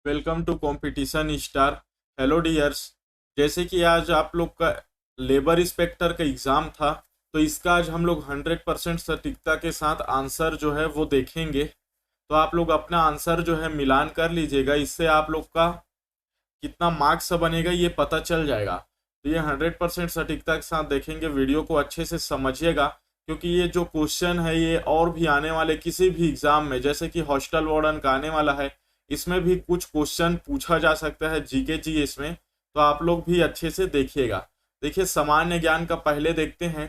Welcome to competition star. Hello dears. जैसे कि आज आप लोग का लेबर इंस्पेक्टर का एग्ज़ाम था, तो इसका आज हम लोग 100% सटीकता के साथ आंसर जो है वो देखेंगे। तो आप लोग अपना आंसर जो है मिलान कर लीजिएगा, इससे आप लोग का कितना मार्क्स बनेगा ये पता चल जाएगा। तो ये 100% सटीकता के साथ देखेंगे, वीडियो को अच्छे से समझिएगा, क्योंकि ये जो क्वेश्चन है ये और भी आने वाले किसी भी एग्जाम में, जैसे कि हॉस्टल वार्डन का आने वाला है, इसमें भी कुछ क्वेश्चन पूछा जा सकता है जीके जी इसमें। तो आप लोग भी अच्छे से देखिएगा। देखिए, सामान्य ज्ञान का पहले देखते हैं।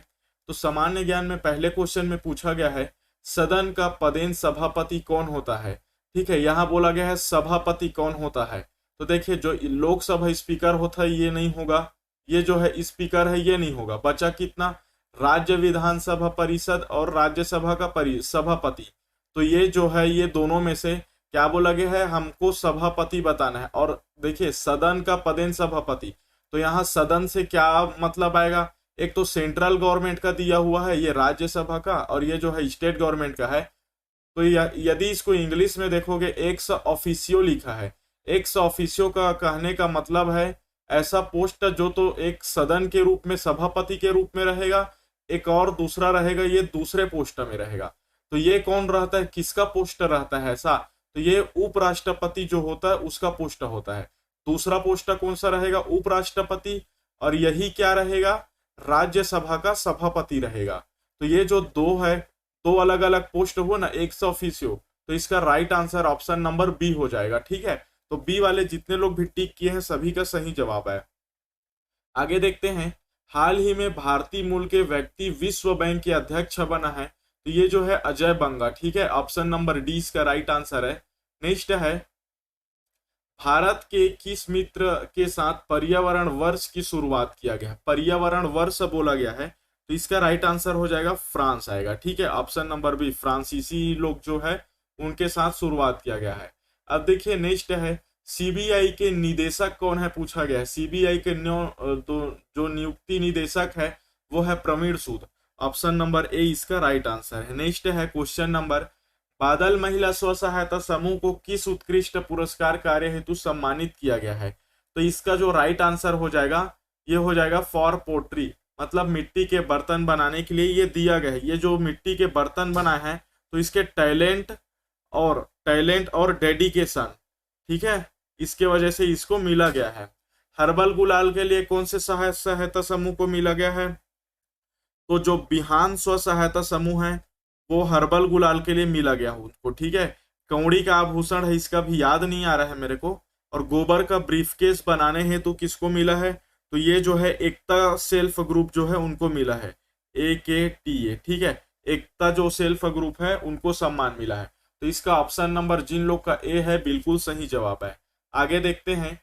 तो सामान्य ज्ञान में पहले क्वेश्चन में पूछा गया है, सदन का पदेन सभापति कौन होता है। ठीक है, यहाँ बोला गया है सभापति कौन होता है। तो देखिए, जो लोकसभा स्पीकर होता है ये नहीं होगा, ये जो है स्पीकर है ये नहीं होगा। बचा कितना, राज्य विधानसभा परिषद और राज्यसभा का सभापति। तो ये जो है ये दोनों में से क्या बोला गया है, हमको सभापति बताना है। और देखिए, सदन का पदेन सभापति, तो यहाँ सदन से क्या मतलब आएगा, एक तो सेंट्रल गवर्नमेंट का दिया हुआ है, ये राज्यसभा का, और ये जो है स्टेट गवर्नमेंट का है। तो यदि इसको इंग्लिश में देखोगे, एक्स ऑफिसियो लिखा है। एक्स ऑफिसियो का कहने का मतलब है ऐसा पोस्ट जो तो एक सदन के रूप में सभापति के रूप में रहेगा, एक और दूसरा रहेगा ये दूसरे पोस्ट में रहेगा। तो ये कौन रहता है, किसका पोस्ट रहता है ऐसा, तो ये उपराष्ट्रपति जो होता है उसका पोस्ट होता है। दूसरा पोस्ट कौन सा रहेगा, उपराष्ट्रपति, और यही क्या रहेगा, राज्यसभा का सभापति रहेगा। तो ये जो दो है, दो अलग अलग पोस्ट हो ना, एक ऑफिसियो, तो इसका right answer option number B हो जाएगा। ठीक है, तो बी वाले जितने लोग भी टिक किए हैं सभी का सही जवाब है। आगे देखते हैं, हाल ही में भारतीय मूल के व्यक्ति विश्व बैंक के अध्यक्ष बना है। तो ये जो है अजय बंगा। ठीक है, ऑप्शन नंबर डी इसका राइट आंसर है। नेक्स्ट है, भारत के किस मित्र के साथ पर्यावरण वर्ष की शुरुआत किया गया। पर्यावरण वर्ष बोला गया है, तो इसका राइट आंसर हो जाएगा फ्रांस आएगा। ठीक है, ऑप्शन नंबर बी, फ्रांसीसी लोग जो है उनके साथ शुरुआत किया गया है। अब देखिए, नेक्स्ट है, सीबीआई के निदेशक कौन है पूछा गया है। सीबीआई के तो जो नियुक्ति निदेशक है वो है प्रवीण सूद। ऑप्शन नंबर ए इसका राइट आंसर है। नेक्स्ट है क्वेश्चन नंबर, बादल महिला स्व सहायता समूह को किस उत्कृष्ट पुरस्कार कार्य हेतु सम्मानित किया गया है। तो इसका जो राइट आंसर हो जाएगा ये हो जाएगा फॉर पोट्री, मतलब मिट्टी के बर्तन बनाने के लिए ये दिया गया है। ये जो मिट्टी के बर्तन बनाए हैं तो इसके टैलेंट और डेडिकेशन, ठीक है, इसके वजह से इसको मिला गया है। हर्बल गुलाल के लिए कौन से सहायता समूह को मिला गया है, तो जो बिहान स्व सहायता समूह है वो हर्बल गुलाल के लिए मिला गया उनको। ठीक है, कौड़ी का आभूषण है, इसका भी याद नहीं आ रहा है मेरे को। और गोबर का ब्रीफकेस बनाने हैं तो किसको मिला है, तो ये जो है एकता सेल्फ ग्रुप जो है उनको मिला है, AKTA। ठीक है, एकता जो सेल्फ ग्रुप है उनको सम्मान मिला है। तो इसका ऑप्शन नंबर जिन लोग का ए है बिल्कुल सही जवाब है। आगे देखते हैं,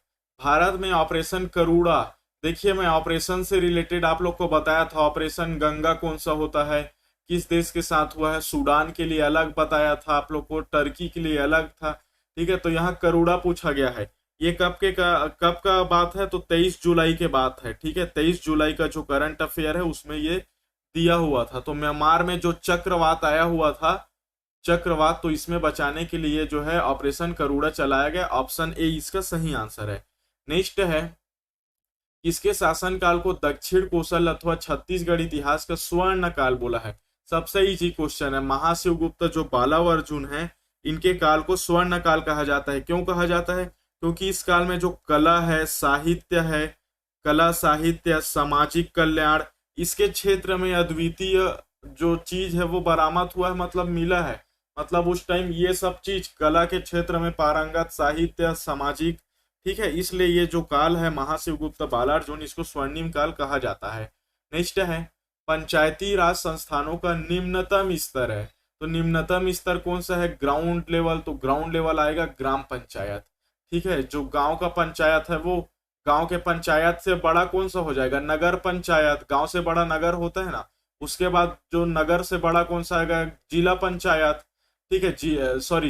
भारत में ऑपरेशन करूड़ा। देखिए, मैं ऑपरेशन से रिलेटेड आप लोग को बताया था, ऑपरेशन गंगा कौन सा होता है, किस देश के साथ हुआ है। सूडान के लिए अलग बताया था आप लोग को, टर्की के लिए अलग था। ठीक है, तो यहाँ करूड़ा पूछा गया है। ये कब का बात है, तो 23 जुलाई के बात है। ठीक है, 23 जुलाई का जो करंट अफेयर है उसमें ये दिया हुआ था। तो म्यांमार में जो चक्रवात आया हुआ था, चक्रवात, तो इसमें बचाने के लिए जो है ऑपरेशन करूड़ा चलाया गया। ऑप्शन ए इसका सही आंसर है। नेक्स्ट है, किसके शासनकाल को दक्षिण कोसल अथवा छत्तीसगढ़ इतिहास का स्वर्ण काल बोला है। सबसे इजी क्वेश्चन है। महाशिवगुप्त जो बालाव अर्जुन है इनके काल को स्वर्ण काल कहा जाता है। क्यों कहा जाता है, क्योंकि इस काल में जो कला है, साहित्य है, कला साहित्य सामाजिक कल्याण, इसके क्षेत्र में अद्वितीय जो चीज है वो बरामद हुआ है, मतलब मिला है। मतलब उस टाइम ये सब चीज कला के क्षेत्र में पारंगत, साहित्य, सामाजिक, ठीक है, इसलिए ये जो काल है महाशिवगुप्त बालार्जुन, इसको स्वर्णिम काल कहा जाता है। नेक्स्ट है, पंचायती राज संस्थानों का निम्नतम स्तर है। तो निम्नतम स्तर कौन सा है, ग्राउंड लेवल, तो ग्राउंड लेवल आएगा ग्राम पंचायत। ठीक है, जो गांव का पंचायत है वो गांव के पंचायत से बड़ा कौन सा हो जाएगा, नगर पंचायत। गांव से बड़ा नगर होता है ना, उसके बाद जो नगर से बड़ा कौन सा आएगा, जिला पंचायत। ठीक है,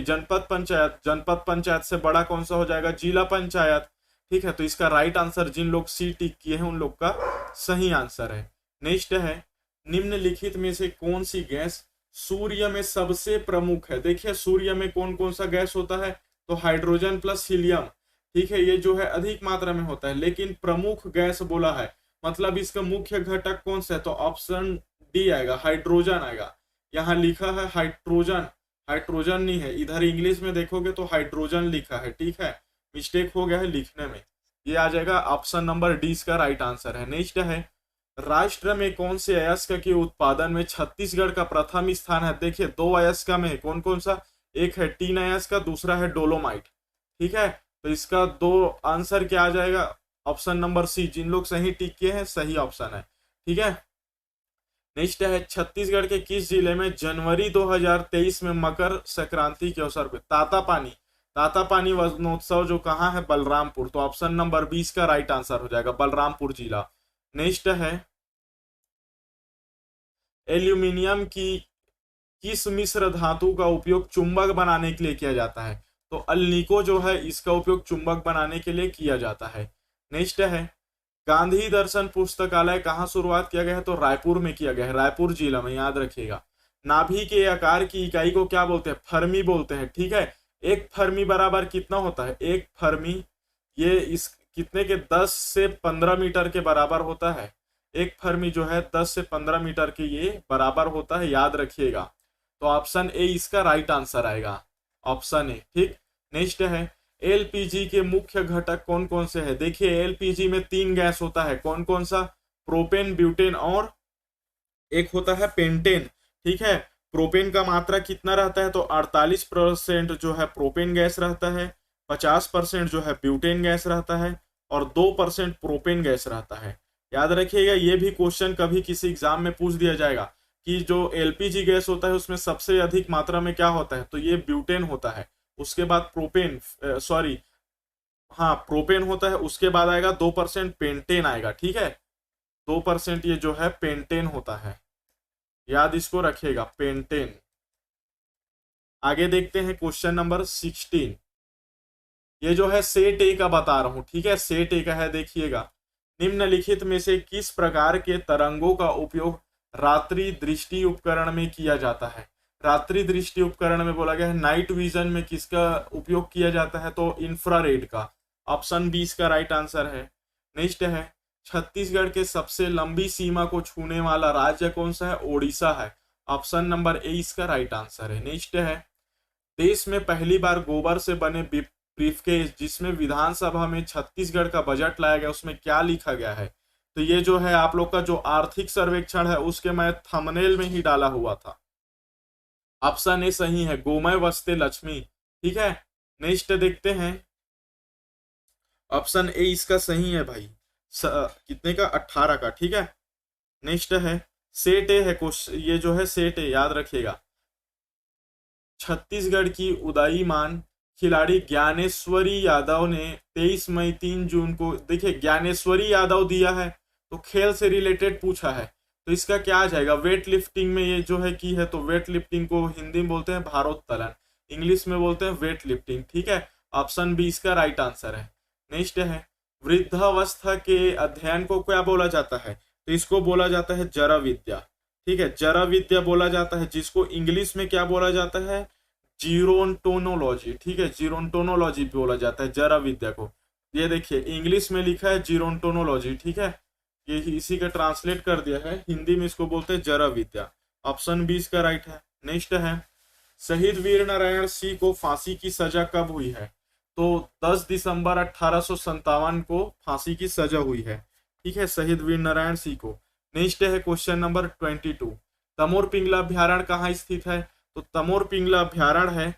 जनपद पंचायत। जनपद पंचायत से बड़ा कौन सा हो जाएगा, जिला पंचायत। ठीक है, तो इसका राइट आंसर जिन लोग सी टिक किए हैं उन लोग का सही आंसर है। नेक्स्ट है, निम्नलिखित में से कौन सी गैस सूर्य में सबसे प्रमुख है। देखिए, सूर्य में कौन कौन सा गैस होता है, तो हाइड्रोजन प्लस हीलियम, ठीक है, ये जो है अधिक मात्रा में होता है। लेकिन प्रमुख गैस बोला है, मतलब इसका मुख्य घटक कौन सा है, तो ऑप्शन डी आएगा, हाइड्रोजन आएगा। यहाँ लिखा है हाइड्रोजन, हाइड्रोजन नहीं है, इधर इंग्लिश में देखोगे तो हाइड्रोजन लिखा है, ठीक है, मिस्टेक हो गया है लिखने में। ये आ जाएगा ऑप्शन नंबर डी इसका राइट आंसर है। नेक्स्ट है, राष्ट्र में कौन से अयस्क के उत्पादन में छत्तीसगढ़ का प्रथम स्थान है। देखिए दो अयस्क में है, कौन कौन सा, एक है टीन अयस्क का, दूसरा है डोलोमाइट, ठीक है। तो इसका दो आंसर क्या आ जाएगा, ऑप्शन नंबर सी, जिन लोग सही टिक किए हैं सही ऑप्शन है, ठीक है। नेक्स्ट है, छत्तीसगढ़ के किस जिले में जनवरी 2023 में मकर संक्रांति के अवसर पर तातापानी वजनोत्सव जो कहाँ है, बलरामपुर। तो ऑप्शन नंबर 20 का राइट आंसर हो जाएगा, बलरामपुर जिला। नेक्स्ट है, एल्यूमिनियम की किस मिश्र धातु का उपयोग चुंबक बनाने के लिए किया जाता है। तो अल्निको जो है इसका उपयोग चुंबक बनाने के लिए किया जाता है। नेक्स्ट है, गांधी दर्शन पुस्तकालय कहाँ शुरुआत किया गया है, तो रायपुर में किया गया है, रायपुर जिला में, याद रखिएगा। नाभि के आकार की इकाई को क्या बोलते हैं, फर्मी बोलते हैं, ठीक है। एक फर्मी बराबर कितना होता है, एक फर्मी ये इस कितने के 10 से 15 मीटर के बराबर होता है। एक फर्मी जो है 10 से 15 मीटर के ये बराबर होता है, याद रखिएगा। तो ऑप्शन ए इसका राइट आंसर आएगा, ऑप्शन ए, ठीक। नेक्स्ट है, एलपीजी के मुख्य घटक कौन कौन से है। देखिए एलपीजी में 3 गैस होता है, कौन कौन सा, प्रोपेन, ब्यूटेन और एक होता है पेंटेन, ठीक है। प्रोपेन का मात्रा कितना रहता है, तो 48% जो है प्रोपेन गैस रहता है, 50% जो है ब्यूटेन गैस रहता है और 2% प्रोपेन गैस रहता है। याद रखिएगा, ये भी क्वेश्चन कभी किसी एग्जाम में पूछ दिया जाएगा कि जो एलपीजी गैस होता है उसमें सबसे अधिक मात्रा में क्या होता है, तो ये ब्यूटेन होता है। उसके बाद प्रोपेन, सॉरी हाँ प्रोपेन होता है, उसके बाद आएगा 2% पेंटेन आएगा, ठीक है। 2% ये जो है पेंटेन होता है, याद इसको रखिएगा, पेंटेन। आगे देखते हैं क्वेश्चन नंबर 16। ये जो है सेट ए का बता रहा हूं, ठीक है, सेट ए का है, देखिएगा। निम्नलिखित में से किस प्रकार के तरंगों का उपयोग रात्रि दृष्टि उपकरण में किया जाता है। रात्रि दृष्टि उपकरण में बोला गया है, नाइट विजन में किसका उपयोग किया जाता है, तो इंफ्रारेड का। ऑप्शन 20 का राइट आंसर है। नेक्स्ट है, छत्तीसगढ़ के सबसे लंबी सीमा को छूने वाला राज्य कौन सा है, ओडिशा है। ऑप्शन नंबर ए इसका राइट आंसर है। नेक्स्ट है, देश में पहली बार गोबर से बने ब्रीफकेस जिसमें विधानसभा में छत्तीसगढ़ का बजट लाया गया, उसमें क्या लिखा गया है। तो ये जो है आप लोग का जो आर्थिक सर्वेक्षण है उसके मैं थंबनेल में ही डाला हुआ था। ऑप्शन ए सही है, गोमय वस्ते लक्ष्मी, ठीक है। नेक्स्ट देखते हैं, ऑप्शन ए इसका सही है भाई, कितने का, 18 का, ठीक है। नेक्स्ट है, सेट ए है क्वेश्चन, ये जो है सेट ए, याद रखिएगा। छत्तीसगढ़ की उदीयमान खिलाड़ी ज्ञानेश्वरी यादव ने 23 मई 3 जून को, देखिए ज्ञानेश्वरी यादव दिया है तो खेल से रिलेटेड पूछा है, तो इसका क्या आ जाएगा, वेट लिफ्टिंग में ये जो है की है, तो वेट लिफ्टिंग को हिंदी में बोलते हैं भारोत्तोलन, इंग्लिश में बोलते हैं वेट लिफ्टिंग, ठीक है। ऑप्शन बी इसका राइट आंसर है। नेक्स्ट है, वृद्धावस्था के अध्ययन को क्या बोला जाता है, तो इसको बोला जाता है जरा विद्या, ठीक है, जरा विद्या बोला जाता है, जिसको इंग्लिश में क्या बोला जाता है, जीरोंटोनोलॉजी, ठीक है, जीरोंटोनोलॉजी बोला जाता है जरा विद्या को। ये देखिए इंग्लिश में लिखा है जीरोंटोनोलॉजी, ठीक है, ये इसी का ट्रांसलेट कर दिया है, हिंदी में इसको बोलते हैं जरा विद्या। ऑप्शन 20 का राइट है। नेक्स्ट है, शहीद वीर नारायण सिंह को फांसी की सजा कब हुई है, तो 10 दिसंबर 1857 को फांसी की सजा हुई है, ठीक है, शहीद वीर नारायण सिंह को। नेक्स्ट है क्वेश्चन नंबर 22, तमोर पिंगला अभ्यारण्य कहाँ स्थित है, तो तमोर पिंगला अभ्यारण्य है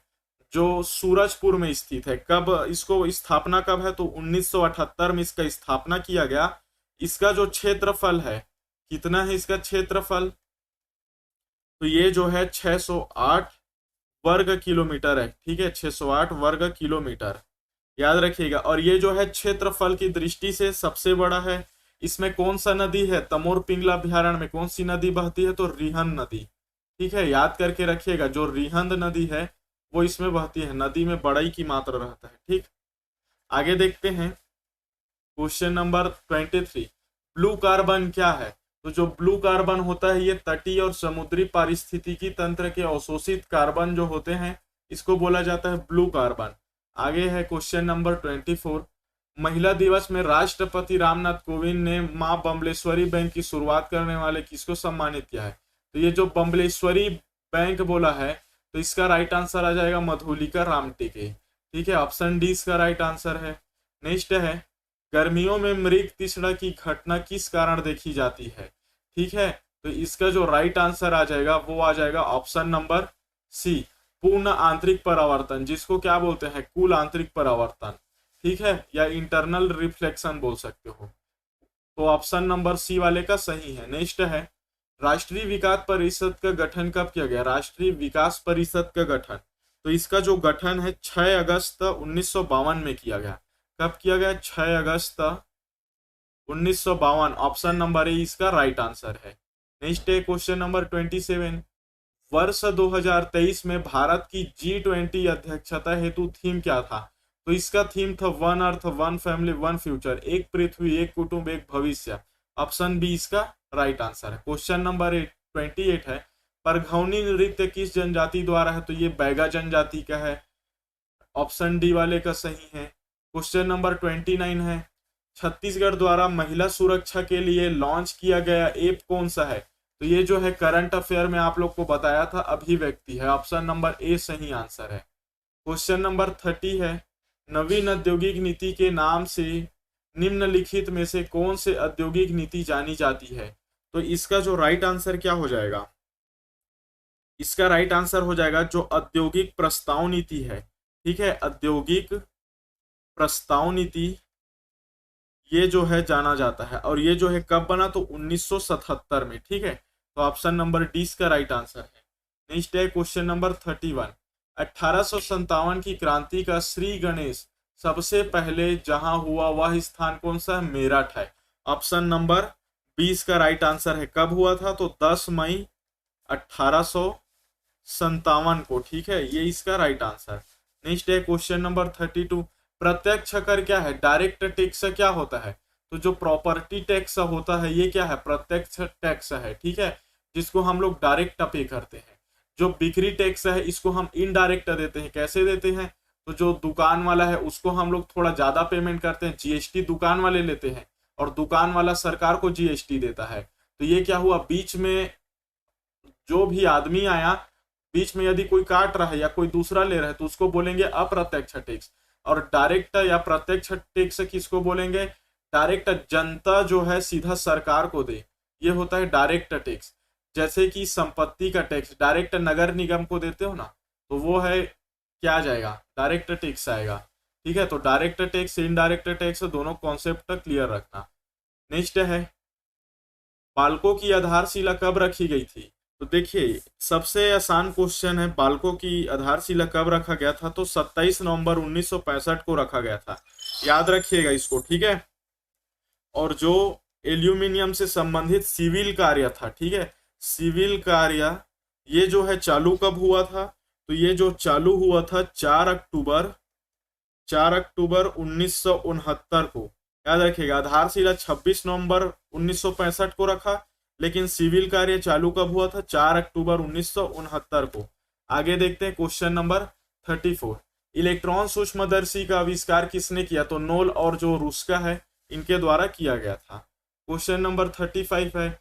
जो सूरजपुर में स्थित है। कब इसको स्थापना कब है, तो 1978 में इसका स्थापना किया गया। इसका जो क्षेत्रफल है, कितना है इसका क्षेत्रफल, तो ये जो है 608 वर्ग किलोमीटर है, ठीक है, 608 वर्ग किलोमीटर, याद रखिएगा। और ये जो है क्षेत्रफल की दृष्टि से सबसे बड़ा है। इसमें कौन सा नदी है, तमोर पिंगला अभ्यारण्य में कौन सी नदी बहती है, तो रिहंद नदी, ठीक है, याद करके रखिएगा, जो रिहंद नदी है वो इसमें बहती है, नदी में बड़ाई की मात्रा रहता है, ठीक। आगे देखते हैं क्वेश्चन नंबर 23, ब्लू कार्बन क्या है, तो जो ब्लू कार्बन होता है ये तटीय और समुद्री पारिस्थितिकी तंत्र के अवशोषित कार्बन जो होते हैं इसको बोला जाता है ब्लू कार्बन। आगे है क्वेश्चन नंबर 24। महिला दिवस में राष्ट्रपति रामनाथ कोविंद ने मां बम्बलेश्वरी बैंक की शुरुआत करने वाले किसको सम्मानित किया है? तो ये जो बम्बलेश्वरी बैंक बोला है, तो इसका राइट आंसर आ जाएगा मधुलिका रामटेके। ठीक है, ऑप्शन डी इसका राइट आंसर है। नेक्स्ट है, गर्मियों में मृग तृष्णा की घटना किस कारण देखी जाती है? ठीक है, तो इसका जो राइट आंसर आ जाएगा वो आ जाएगा ऑप्शन नंबर सी, पूर्ण आंतरिक परावर्तन, जिसको क्या बोलते हैं, कुल आंतरिक परावर्तन। ठीक है, या इंटरनल रिफ्लेक्शन बोल सकते हो। तो ऑप्शन नंबर सी वाले का सही है। नेक्स्ट है, राष्ट्रीय विकास परिषद का गठन कब किया गया? राष्ट्रीय विकास परिषद का गठन, तो इसका जो गठन है 6 अगस्त 1952 में किया गया। कब किया गया? 6 अगस्त 1952। ऑप्शन नंबर ए इसका राइट आंसर है। नेक्स्ट है क्वेश्चन नंबर 27। वर्ष 2023 में भारत की G20 अध्यक्षता हेतु थीम क्या था? तो इसका थीम था one earth one family one future, एक पृथ्वी एक कुटुंब एक भविष्य। ऑप्शन बी इसका राइट आंसर है। क्वेश्चन नंबर 28 है, परघौनी नृत्य किस जनजाति द्वारा है? तो ये बैगा जनजाति का है। ऑप्शन डी वाले का सही है। क्वेश्चन नंबर 29 है, छत्तीसगढ़ द्वारा महिला सुरक्षा के लिए लॉन्च किया गया ऐप कौन सा है? तो ये जो है करंट अफेयर में आप लोग को बताया था, अभिव्यक्ति है। ऑप्शन नंबर ए सही आंसर है। क्वेश्चन नंबर 30 है, नवीन औद्योगिक नीति के नाम से निम्नलिखित में से कौन से औद्योगिक नीति जानी जाती है? तो इसका जो राइट आंसर क्या हो जाएगा? इसका राइट आंसर हो जाएगा जो औद्योगिक प्रस्ताव नीति है। ठीक है, औद्योगिक प्रस्ताव नीति ये जो है जाना जाता है, और ये जो है कब बना? तो 1977 में। ठीक है, तो ऑप्शन नंबर डी इसका राइट आंसर है। नेक्स्ट है क्वेश्चन नंबर 31। 1857 की क्रांति का श्री गणेश सबसे पहले जहां हुआ वह स्थान कौन सा है? मेरठ है। ऑप्शन नंबर 20 का राइट आंसर है। कब हुआ था? तो 10 मई 1857 को। ठीक है, ये इसका राइट आंसर। नेक्स्ट है क्वेश्चन नंबर 32। प्रत्यक्ष कर क्या है? डायरेक्ट टैक्स क्या होता है? तो जो प्रॉपर्टी टैक्स होता है ये क्या है? प्रत्यक्ष टैक्स है। ठीक है, जिसको हम लोग डायरेक्ट पे करते हैं। जो बिक्री टैक्स है इसको हम इनडायरेक्ट देते हैं। कैसे देते हैं? तो जो दुकान वाला है उसको हम लोग थोड़ा ज्यादा पेमेंट करते हैं, जीएसटी दुकान वाले लेते हैं और दुकान वाला सरकार को जीएसटी देता है। तो ये क्या हुआ, बीच में जो भी आदमी आया, बीच में यदि कोई काट रहा है या कोई दूसरा ले रहा है तो उसको बोलेंगे अप्रत्यक्ष टैक्स। और डायरेक्ट या प्रत्यक्ष टैक्स किसको बोलेंगे? डायरेक्ट जनता जो है सीधा सरकार को दे, ये होता है डायरेक्ट टैक्स। जैसे कि संपत्ति का टैक्स डायरेक्ट नगर निगम को देते हो ना, तो वो है क्या आ जाएगा? डायरेक्ट टैक्स आएगा। ठीक है, तो डायरेक्ट टैक्स इनडायरेक्ट टैक्स दोनों कॉन्सेप्ट क्लियर रखना। नेक्स्ट है, बालकों की आधारशिला कब रखी गई थी? तो देखिए सबसे आसान क्वेश्चन है, बालकों की आधारशिला कब रखा गया था? तो 27 नवंबर 1965 को रखा गया था। याद रखिएगा इसको। ठीक है, और जो एल्यूमिनियम से संबंधित सिविल कार्य था, ठीक है, सिविल कार्य ये जो है चालू कब हुआ था? तो ये जो चालू हुआ था 4 अक्टूबर 1969 को। याद रखिएगा, आधारशिला 26 नवंबर 1965 को रखा, लेकिन सिविल कार्य चालू कब हुआ था? 4 अक्टूबर 1969 को। आगे देखते हैं क्वेश्चन नंबर 34। इलेक्ट्रॉन सूक्ष्मदर्शी का आविष्कार किसने किया? तो नोल और जो रुस्का है इनके द्वारा किया गया था। क्वेश्चन नंबर 35 है,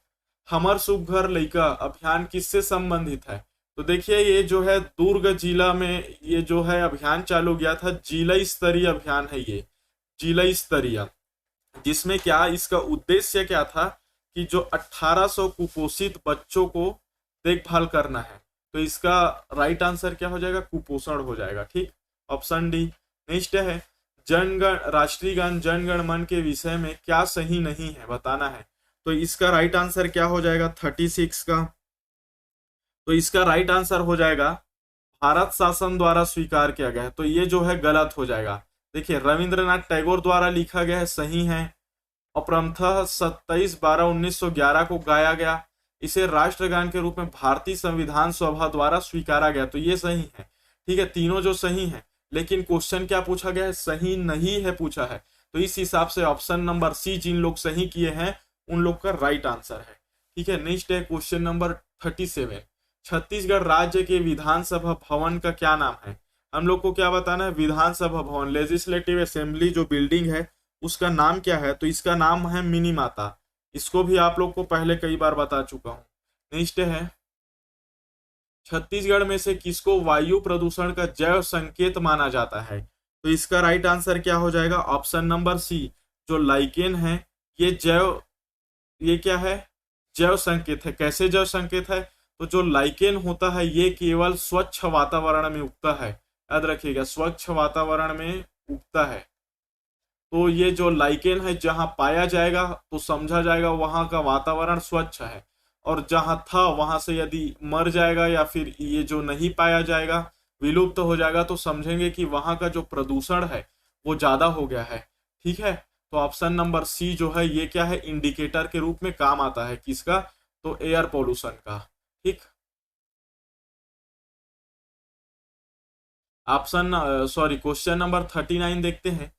हमर सुघर लइका अभियान किससे संबंधित है? तो देखिए ये जो है दुर्ग जिला में ये जो है अभियान चालू गया था, जिला स्तरीय अभियान है ये, जिला स्तरीय, जिसमें क्या इसका उद्देश्य क्या था कि जो 1800 कुपोषित बच्चों को देखभाल करना है। तो इसका राइट आंसर क्या हो जाएगा? कुपोषण हो जाएगा। ठीक, ऑप्शन डी। नेक्स्ट है, जनगण राष्ट्रीय गान जनगण मन के विषय में क्या सही नहीं है बताना है। तो इसका राइट आंसर क्या हो जाएगा? 36 का। तो इसका राइट आंसर हो जाएगा भारत शासन द्वारा स्वीकार किया गया है। तो ये जो है गलत हो जाएगा। देखिए रविंद्रनाथ टैगोर द्वारा लिखा गया है, सही है। अपरमतः 27/12/1911 को गाया गया। इसे राष्ट्रगान के रूप में भारतीय संविधान सभा द्वारा स्वीकारा गया। तो ये सही है। ठीक है, तीनों जो सही है, लेकिन क्वेश्चन क्या पूछा गया है? सही नहीं है पूछा है। तो इस हिसाब से ऑप्शन नंबर सी जिन लोग सही किए हैं उन लोग का राइट आंसर है। ठीक है, नेक्स्ट है क्वेश्चन नंबर 37। छत्तीसगढ़ राज्य के विधानसभा भवन का क्या नाम है? हम लोग को क्या बताना है, विधानसभा भवन, लेजिस्लेटिव असेंबली जो बिल्डिंग है उसका नाम क्या है, तो इसका नाम है मिनीमाता। इसको भी आप लोग को पहले कई बार बता चुका हूं। नेक्स्ट है, छत्तीसगढ़ में से किसको वायु प्रदूषण का जैव संकेत माना जाता है, तो इसका राइट आंसर क्या हो जाएगा, ऑप्शन नंबर सी, जो लाइकेन है ये जैव, ये क्या है, जैव संकेत है। कैसे जैव संकेत है, तो जो लाइकेन होता है ये केवल स्वच्छ वातावरण में उगता है, याद रखिएगा, स्वच्छ वातावरण में उगता है। तो ये जो लाइकेन है जहां पाया जाएगा तो समझा जाएगा वहां का वातावरण स्वच्छ है, और जहां था वहां से यदि मर जाएगा या फिर ये जो नहीं पाया जाएगा, विलुप्त हो जाएगा, तो समझेंगे कि वहां का जो प्रदूषण है वो ज्यादा हो गया है। ठीक है, तो ऑप्शन नंबर सी जो है ये क्या है, इंडिकेटर के रूप में काम आता है, किसका, तो एयर पोल्यूशन का। ठीक, ऑप्शन सॉरी क्वेश्चन नंबर 39 देखते हैं।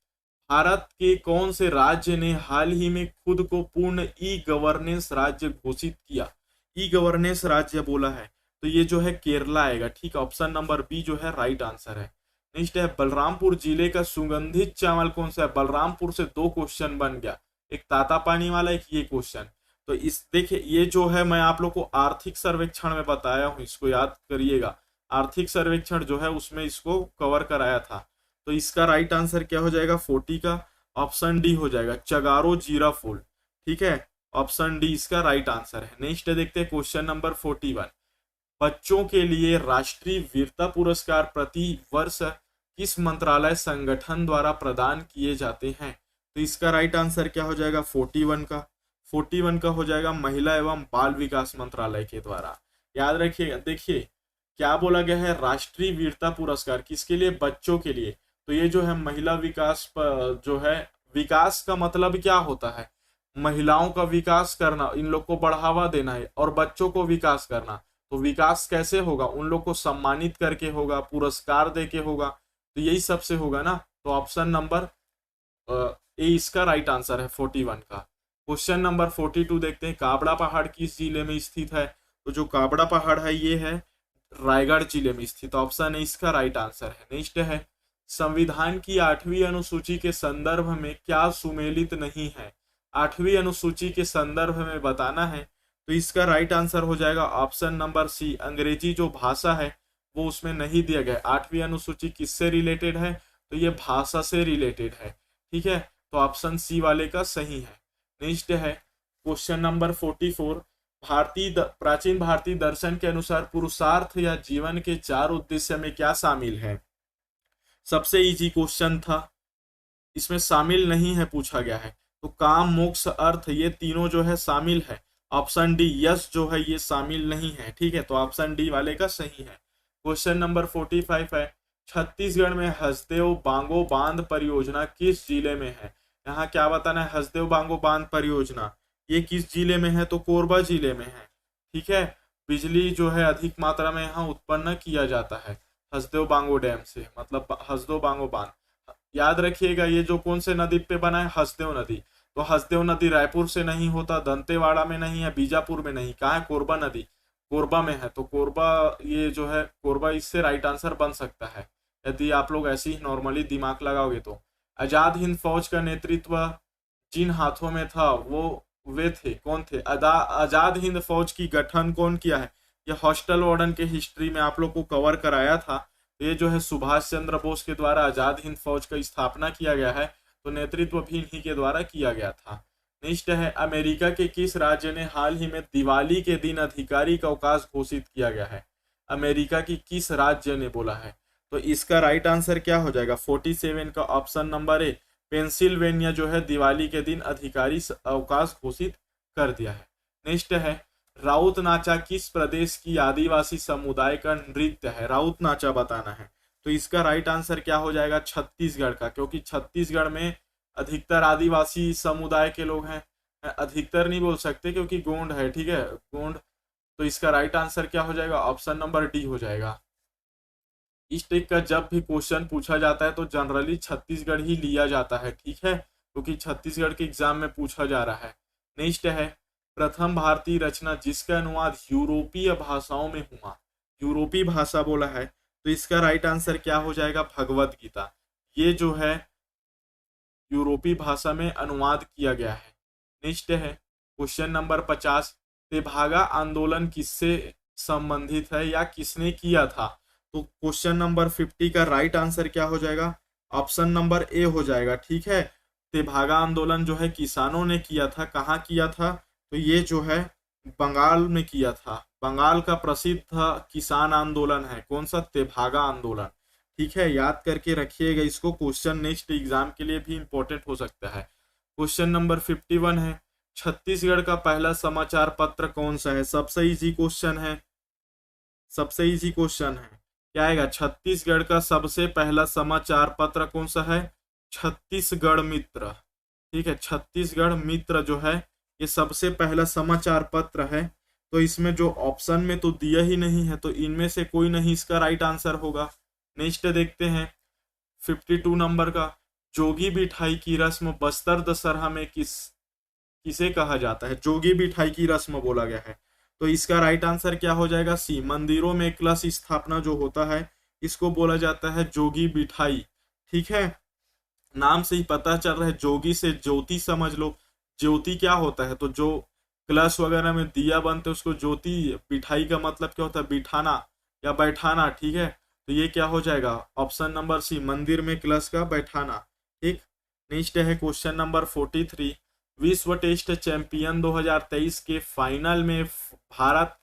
भारत के कौन से राज्य ने हाल ही में खुद को पूर्ण ई गवर्नेंस राज्य घोषित किया, ई गवर्नेंस राज्य बोला है, तो ये जो है केरला आएगा। ठीक, ऑप्शन नंबर बी जो है राइट आंसर है। नेक्स्ट है, बलरामपुर जिले का सुगंधित चावल कौन सा है, बलरामपुर से दो क्वेश्चन बन गया, एक ताता पानी वाला, एक ये क्वेश्चन। तो इस देखिए ये जो है मैं आप लोग को आर्थिक सर्वेक्षण में बताया हूँ, इसको याद करिएगा, आर्थिक सर्वेक्षण जो है उसमें इसको कवर कराया था। तो इसका राइट आंसर क्या हो जाएगा, 40 का ऑप्शन डी हो जाएगा, चगारो जीरा फूल। ठीक है, ऑप्शन डी इसका राइट आंसर है। नेक्स्ट देखते हैं क्वेश्चन नंबर 41। बच्चों के लिए राष्ट्रीय वीरता पुरस्कार प्रति वर्ष किस मंत्रालय संगठन द्वारा प्रदान किए जाते हैं, तो इसका राइट आंसर क्या हो जाएगा, 41 का, 41 का हो जाएगा महिला एवं बाल विकास मंत्रालय के द्वारा। याद रखिएगा, देखिए क्या बोला गया है, राष्ट्रीय वीरता पुरस्कार किसके लिए, बच्चों के लिए। तो ये जो है महिला विकास जो है, विकास का मतलब क्या होता है, महिलाओं का विकास करना, इन लोग को बढ़ावा देना है, और बच्चों को विकास करना। तो विकास कैसे होगा, उन लोग को सम्मानित करके होगा, पुरस्कार दे के होगा, तो यही सबसे होगा ना। तो ऑप्शन नंबर ए इसका राइट आंसर है 41 का। क्वेश्चन नंबर 42 देखते हैं, काबड़ा पहाड़ किस जिले में स्थित है, तो जो काबड़ा पहाड़ है ये है रायगढ़ जिले में स्थित, ऑप्शन ए इसका राइट आंसर है। नेक्स्ट है, संविधान की 8वीं अनुसूची के संदर्भ में क्या सुमेलित नहीं है, 8वीं अनुसूची के संदर्भ में बताना है, तो इसका राइट आंसर हो जाएगा ऑप्शन नंबर सी, अंग्रेजी जो भाषा है वो उसमें नहीं दिया गया। 8वीं अनुसूची किससे रिलेटेड है, तो ये भाषा से रिलेटेड है। ठीक है, तो ऑप्शन सी वाले का सही है। नेक्स्ट है क्वेश्चन नंबर 44। प्राचीन भारतीय दर्शन के अनुसार पुरुषार्थ या जीवन के 4 उद्देश्य में क्या शामिल है, सबसे इजी क्वेश्चन था, इसमें शामिल नहीं है पूछा गया है। तो काम मोक्ष अर्थ ये तीनों जो है शामिल है, ऑप्शन डी यस जो है ये शामिल नहीं है। ठीक है, तो ऑप्शन डी वाले का सही है। क्वेश्चन नंबर 45 है, छत्तीसगढ़ में हसदेव बांगो बांध परियोजना किस जिले में है, यहाँ क्या बताना है, हसदेव बांगो बांध परियोजना ये किस जिले में है, तो कोरबा जिले में है। ठीक है, बिजली जो है अधिक मात्रा में यहाँ उत्पन्न किया जाता है हसदेव बांगो डैम से, मतलब हसदेव बांगो बांध। याद रखिएगा ये जो कौन से नदी पे बना है, हसदेव नदी। तो हसदेव नदी रायपुर से नहीं होता, दंतेवाड़ा में नहीं है, बीजापुर में नहीं, कहाँ है, कोरबा नदी कोरबा में है। तो कोरबा ये जो है कोरबा इससे राइट आंसर बन सकता है यदि आप लोग ऐसे ही नॉर्मली दिमाग लगाओगे तो। आजाद हिंद फौज का नेतृत्व जिन हाथों में था वो वे थे, कौन थे, आजाद हिंद फौज की गठन कौन किया है, ये हॉस्टल वार्डन के हिस्ट्री में आप लोग को कवर कराया था। तो ये जो है सुभाष चंद्र बोस के द्वारा आजाद हिंद फौज का स्थापना किया गया है, तो नेतृत्व भी इन्हीं के द्वारा किया गया था। नेक्स्ट है, अमेरिका के किस राज्य ने हाल ही में दिवाली के दिन आधिकारिक अवकाश घोषित किया गया है, अमेरिका की किस राज्य ने बोला है, तो इसका राइट आंसर क्या हो जाएगा, 47 का ऑप्शन नंबर ए, पेंसिल्वेनिया जो है दिवाली के दिन आधिकारिक अवकाश घोषित कर दिया है। नेक्स्ट है, राउत नाचा किस प्रदेश की आदिवासी समुदाय का नृत्य है, राउत नाचा बताना है, तो इसका राइट आंसर क्या हो जाएगा, छत्तीसगढ़ का, क्योंकि छत्तीसगढ़ में अधिकतर आदिवासी समुदाय के लोग हैं, अधिकतर नहीं बोल सकते क्योंकि गोंड है। ठीक है, गोंड, तो इसका राइट आंसर क्या हो जाएगा, ऑप्शन नंबर डी हो जाएगा। इस टाइप का जब भी क्वेश्चन पूछा जाता है तो जनरली छत्तीसगढ़ ही लिया जाता है। ठीक है, क्योंकि छत्तीसगढ़ के एग्जाम में पूछा जा रहा है। नेक्स्ट है, प्रथम भारतीय रचना जिसका अनुवाद यूरोपीय भाषाओं में हुआ, यूरोपीय भाषा बोला है, तो इसका राइट आंसर क्या हो जाएगा, भगवत गीता। ये जो है यूरोपीय भाषा में अनुवाद किया गया है। नेक्स्ट है क्वेश्चन नंबर 50, तेभागा आंदोलन किससे संबंधित है या किसने किया था? तो क्वेश्चन नंबर 50 का राइट आंसर क्या हो जाएगा, ऑप्शन नंबर ए हो जाएगा। ठीक है, तेभागा आंदोलन जो है किसानों ने किया था। कहाँ किया था? तो ये जो है बंगाल में किया था। बंगाल का प्रसिद्ध किसान आंदोलन है कौन सा, तेभागा आंदोलन। ठीक है, याद करके रखिएगा इसको, क्वेश्चन नेक्स्ट एग्जाम के लिए भी इंपॉर्टेंट हो सकता है। क्वेश्चन नंबर 51 है, छत्तीसगढ़ का पहला समाचार पत्र कौन सा है? सबसे इजी क्वेश्चन है, सबसे इजी क्वेश्चन है। क्या आएगा, छत्तीसगढ़ का सबसे पहला समाचार पत्र कौन सा है? छत्तीसगढ़ मित्र। ठीक है, छत्तीसगढ़ मित्र जो है ये सबसे पहला समाचार पत्र है। तो इसमें जो ऑप्शन में तो दिया ही नहीं है, तो इनमें से कोई नहीं इसका राइट आंसर होगा। नेक्स्ट देखते हैं 52 नंबर का, जोगी बिठाई की रस्म बस्तर दशहरा में किसे कहा जाता है? जोगी बिठाई की रस्म बोला गया है। तो इसका राइट आंसर क्या हो जाएगा, सी। मंदिरों में कलश स्थापना जो होता है इसको बोला जाता है जोगी बिठाई। ठीक है, नाम से ही पता चल रहा है, जोगी से ज्योति समझ लो। ज्योति क्या होता है, तो जो कलश वगैरह में दिया बनते उसको ज्योति, बिठाई का मतलब क्या होता है, बिठाना या बैठाना। ठीक है, तो ये क्या हो जाएगा, ऑप्शन नंबर सी, मंदिर में कलश का बैठाना। ठीक, नेक्स्ट है क्वेश्चन नंबर 43, विश्व टेस्ट चैंपियन 2023 के फाइनल में भारत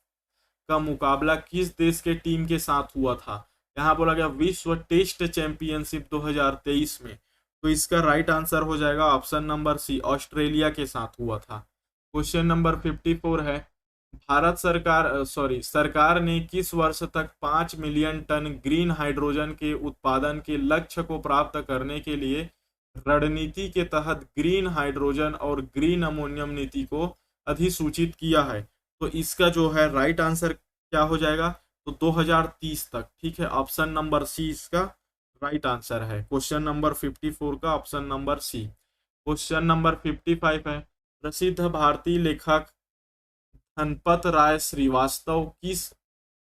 का मुकाबला किस देश के टीम के साथ हुआ था? यहाँ बोला गया विश्व टेस्ट चैंपियनशिप 2023 में, तो इसका राइट आंसर हो जाएगा ऑप्शन नंबर सी, ऑस्ट्रेलिया के साथ हुआ था। क्वेश्चन नंबर 54 है, भारत सरकार ने किस वर्ष तक 5 मिलियन टन ग्रीन हाइड्रोजन के उत्पादन के लक्ष्य को प्राप्त करने के लिए रणनीति के तहत ग्रीन हाइड्रोजन और ग्रीन अमोनियम नीति को अधिसूचित किया है? तो इसका जो है राइट आंसर क्या हो जाएगा, तो 2030 तक। ठीक है, ऑप्शन नंबर सी इसका राइट आंसर है। क्वेश्चन नंबर 54 का option number C. Question number 55 है, प्रसिद्ध भारतीय लेखक धनपत राय श्रीवास्तव किस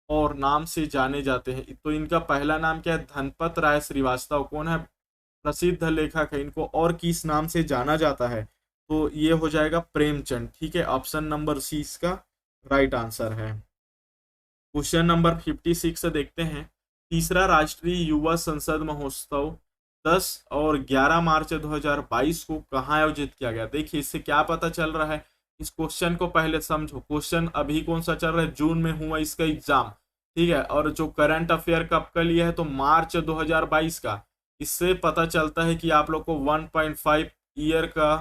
और नाम से जाने जाते हैं? तो इनका पहला नाम क्या है, धनपत राय श्रीवास्तव कौन है, प्रसिद्ध लेखक है। इनको और किस नाम से जाना जाता है? तो ये हो जाएगा प्रेमचंद। ठीक है, ऑप्शन नंबर सी इसका राइट आंसर है। क्वेश्चन नंबर 56 से देखते हैं, तीसरा राष्ट्रीय युवा संसद महोत्सव 10 और 11 मार्च 2022 को कहाँ आयोजित किया गया? देखिए इससे क्या पता चल रहा है, इस क्वेश्चन को पहले समझो। क्वेश्चन अभी कौन सा चल रहा है, जून में हुआ इसका एग्जाम। ठीक है, और जो करंट अफेयर कब का लिया है, तो मार्च 2022 का। इससे पता चलता है कि आप लोग को 1.5 ईयर का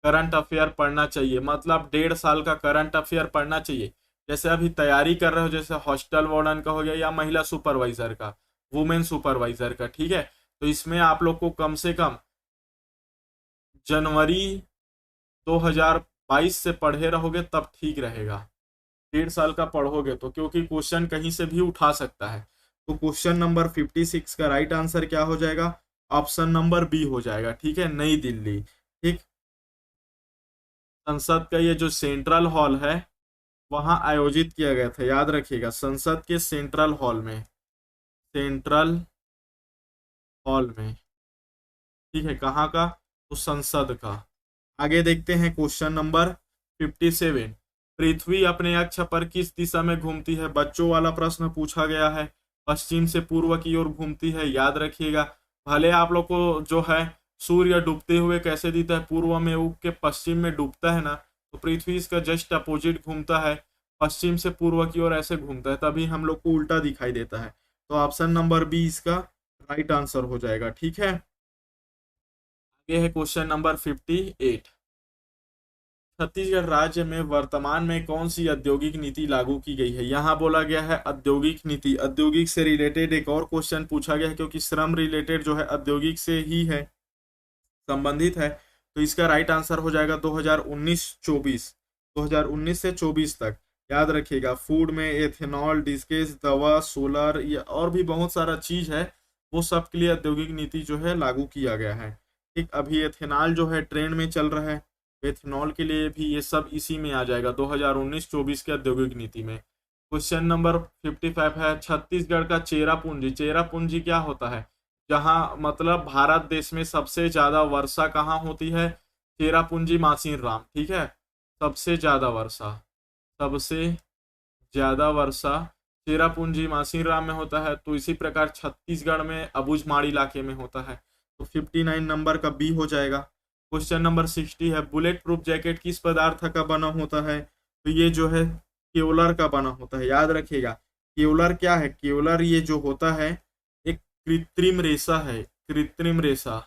करंट अफेयर पढ़ना चाहिए, मतलब 1.5 साल का करंट अफेयर पढ़ना चाहिए। जैसे अभी तैयारी कर रहे हो, जैसे हॉस्टल वार्डन का हो गया या महिला सुपरवाइजर का, वुमेन सुपरवाइजर का। ठीक है, तो इसमें आप लोग को कम से कम जनवरी 2022 से पढ़े रहोगे तब ठीक रहेगा। 1.5 साल का पढ़ोगे तो, क्योंकि क्वेश्चन कहीं से भी उठा सकता है। तो क्वेश्चन नंबर 56 का राइट आंसर क्या हो जाएगा, ऑप्शन नंबर बी हो जाएगा। ठीक है, नई दिल्ली। ठीक, संसद का ये जो सेंट्रल हॉल है वहां आयोजित किया गया था, याद रखिएगा, संसद के सेंट्रल हॉल में, सेंट्रल हॉल में। ठीक है, कहाँ का, तो संसद का। आगे देखते हैं क्वेश्चन नंबर 57, पृथ्वी अपने अक्ष पर किस दिशा में घूमती है? बच्चों वाला प्रश्न पूछा गया है। पश्चिम से पूर्व की ओर घूमती है, याद रखिएगा। भले आप लोग को जो है सूर्य डूबते हुए कैसे दिखता है, पूर्व में उग के पश्चिम में डूबता है ना, तो पृथ्वी इसका जस्ट अपोजिट घूमता है, पश्चिम से पूर्व की ओर ऐसे घूमता है, तभी हम लोग को उल्टा दिखाई देता है। तो ऑप्शन नंबर बी इसका राइट आंसर हो जाएगा। ठीक है, आगे है क्वेश्चन नंबर 58, छत्तीसगढ़ राज्य में वर्तमान में कौन सी औद्योगिक नीति लागू की गई है? यहाँ बोला गया है औद्योगिक नीति। औद्योगिक से रिलेटेड एक और क्वेश्चन पूछा गया है, क्योंकि श्रम रिलेटेड जो है औद्योगिक से ही है, संबंधित है। तो इसका राइट आंसर हो जाएगा 2019-24, 2019 से 24 तक। याद रखिएगा, फूड में एथेनॉल, डिस्केज, दवा, सोलर, या और भी बहुत सारा चीज है, वो सब के लिए औद्योगिक नीति जो है लागू किया गया है। ठीक, अभी एथेनॉल जो है ट्रेंड में चल रहा है, एथेनॉल के लिए भी ये सब इसी में आ जाएगा 2019-24 के औद्योगिक नीति में। क्वेश्चन नंबर 55 है, छत्तीसगढ़ का चेरापूंजी, चेरापूंजी क्या होता है? जहां मतलब भारत देश में सबसे ज्यादा वर्षा कहाँ होती है? चेरापूंजी मासिनराम, ठीक है। सबसे ज्यादा वर्षा, सबसे ज्यादा वर्षा चेरापूंजी मासिनराम में होता है। तो इसी प्रकार छत्तीसगढ़ में अबुझमाड़ इलाके में होता है। तो 59 नंबर का बी हो जाएगा। क्वेश्चन नंबर 60 है, बुलेट प्रूफ जैकेट किस पदार्थ का बना होता है? तो ये जो है केवलर का बना होता है, याद रखिएगा। केवलर क्या है? केवलर ये जो होता है एक कृत्रिम रेशा है, कृत्रिम रेशा,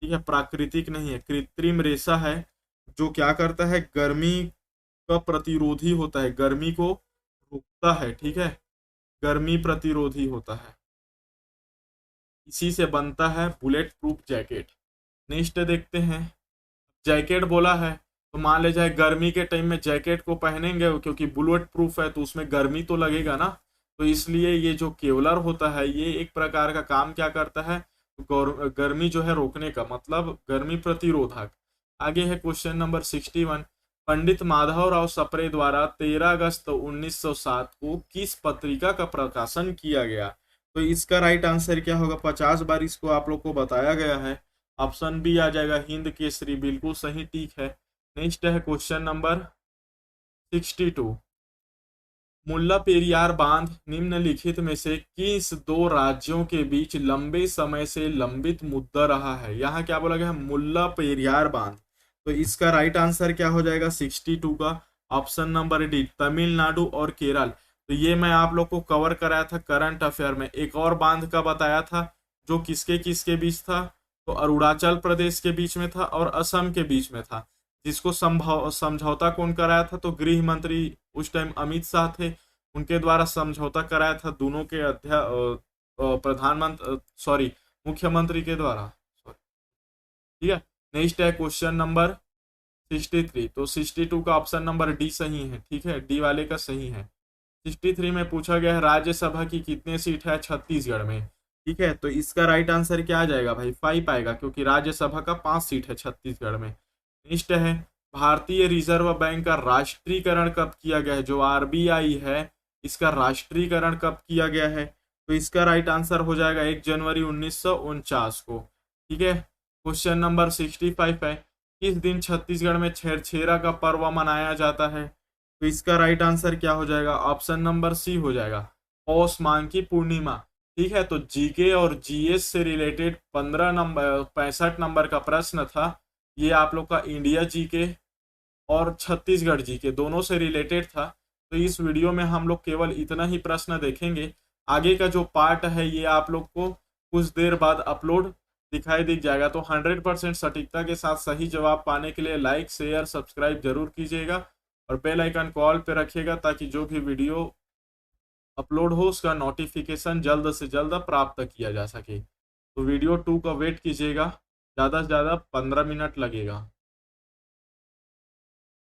ठीक है, प्राकृतिक नहीं है, कृत्रिम रेशा है जो क्या करता है, गर्मी का प्रतिरोधी होता है, गर्मी को रोकता है, ठीक है, गर्मी प्रतिरोधी होता है। इसी से बनता है बुलेट प्रूफ जैकेट। नेक्स्ट देखते हैं, जैकेट बोला है तो मान ले जाए गर्मी के टाइम में जैकेट को पहनेंगे, क्योंकि बुलेट प्रूफ है तो उसमें गर्मी तो लगेगा ना। तो इसलिए ये जो केवलर होता है ये एक प्रकार का काम क्या करता है, गर्मी जो है रोकने का, मतलब गर्मी प्रतिरोधक। आगे है क्वेश्चन नंबर 61, पंडित माधवराव सप्रे द्वारा 13 अगस्त 1907 को किस पत्रिका का प्रकाशन किया गया? तो इसका राइट आंसर क्या होगा? 50 बार इसको आप लोग को बताया गया है। ऑप्शन बी आ जाएगा, हिंद केसरी, बिल्कुल सही, ठीक है। नेक्स्ट है क्वेश्चन नंबर 62, मुल्ला पेरियार बांध निम्नलिखित में से किस दो राज्यों के बीच लंबे समय से लंबित मुद्दा रहा है? यहाँ क्या बोला गया है? मुल्ला पेरियार बांध। तो इसका राइट आंसर क्या हो जाएगा 62 का? ऑप्शन नंबर डी, तमिलनाडु और केरल। तो ये मैं आप लोग को कवर कराया था करंट अफेयर में। एक और बांध का बताया था जो किसके किसके बीच था? तो अरुणाचल प्रदेश के बीच में था और असम के बीच में था। जिसको समझौता कौन कराया था? तो गृह मंत्री उस टाइम अमित शाह थे, उनके द्वारा समझौता कराया था दोनों के प्रधानमंत्री, सॉरी, मुख्यमंत्री के द्वारा, ठीक है। नेक्स्ट है क्वेश्चन नंबर 63, तो 62 का ऑप्शन नंबर डी सही है, ठीक है, डी वाले का सही है। 63 में पूछा गया है राज्यसभा की कितने सीट है छत्तीसगढ़ में? ठीक है, तो इसका राइट आंसर क्या आ जाएगा भाई? 5 आएगा, क्योंकि राज्यसभा का 5 सीट है छत्तीसगढ़ में। नेक्स्ट है, भारतीय रिजर्व बैंक का राष्ट्रीयकरण कब किया गया है? जो आरबीआई है इसका राष्ट्रीयकरण कब किया गया है? तो इसका राइट आंसर हो जाएगा 1 जनवरी 1949 को, ठीक है। क्वेश्चन नंबर 65 है, किस दिन छत्तीसगढ़ में छेरछेरा का पर्व मनाया जाता है? तो इसका राइट आंसर क्या हो जाएगा? ऑप्शन नंबर सी हो जाएगा, पौष माह की पूर्णिमा, ठीक है। तो जीके और जीएस से रिलेटेड 65 नंबर का प्रश्न था। ये आप लोग का इंडिया जीके और छत्तीसगढ़ जीके दोनों से रिलेटेड था। तो इस वीडियो में हम लोग केवल इतना ही प्रश्न देखेंगे। आगे का जो पार्ट है ये आप लोग को कुछ देर बाद अपलोड दिखाई दिख जाएगा। तो 100% सटीकता के साथ सही जवाब पाने के लिए लाइक शेयर सब्सक्राइब जरूर कीजिएगा और बेल आइकन कॉल पे रखिएगा, ताकि जो भी वीडियो अपलोड हो उसका नोटिफिकेशन जल्द से जल्द प्राप्त किया जा सके। तो वीडियो 2 का वेट कीजिएगा, ज़्यादा से ज़्यादा 15 मिनट लगेगा।